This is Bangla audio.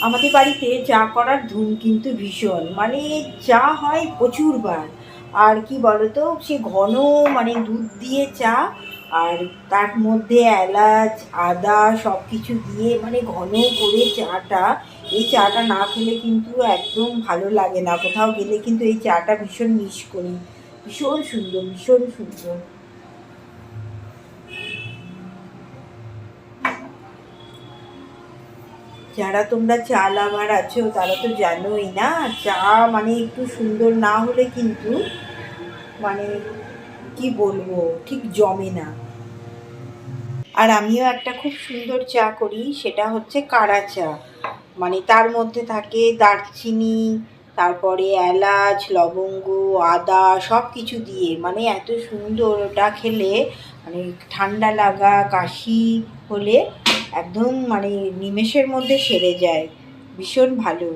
আমাদের বাড়িতে চা করার ধুম কিন্তু ভীষণ, মানে চা হয় প্রচুরবার। আর কি বলতো, সে ঘন, মানে দুধ দিয়ে চা, আর তার মধ্যে এলাচ আদা সব কিছু দিয়ে মানে ঘন করে চাটা। এই চাটা না খেলে কিন্তু একদম ভালো লাগে না, কোথাও গেলে কিন্তু এই চাটা ভীষণ মিস করি। ভীষণ সুন্দর, ভীষণ সুন্দর। যারা তোমরা চা লাভার আছো তারা তো জানোই না, চা মানে একটু সুন্দর না হলে কিন্তু, মানে কি বলবো, ঠিক জমে না। আর আমিও একটা খুব সুন্দর চা করি, সেটা হচ্ছে কাড়া চা। মানে তার মধ্যে থাকে দারচিনি, তারপরে এলাচ লবঙ্গ আদা সব কিছু দিয়ে, মানে এত সুন্দর ওটা খেলে। মানে ঠান্ডা লাগা কাশি হলে একদম মানে নিমেষের মধ্যে সেরে যায়। ভীষণ ভালো।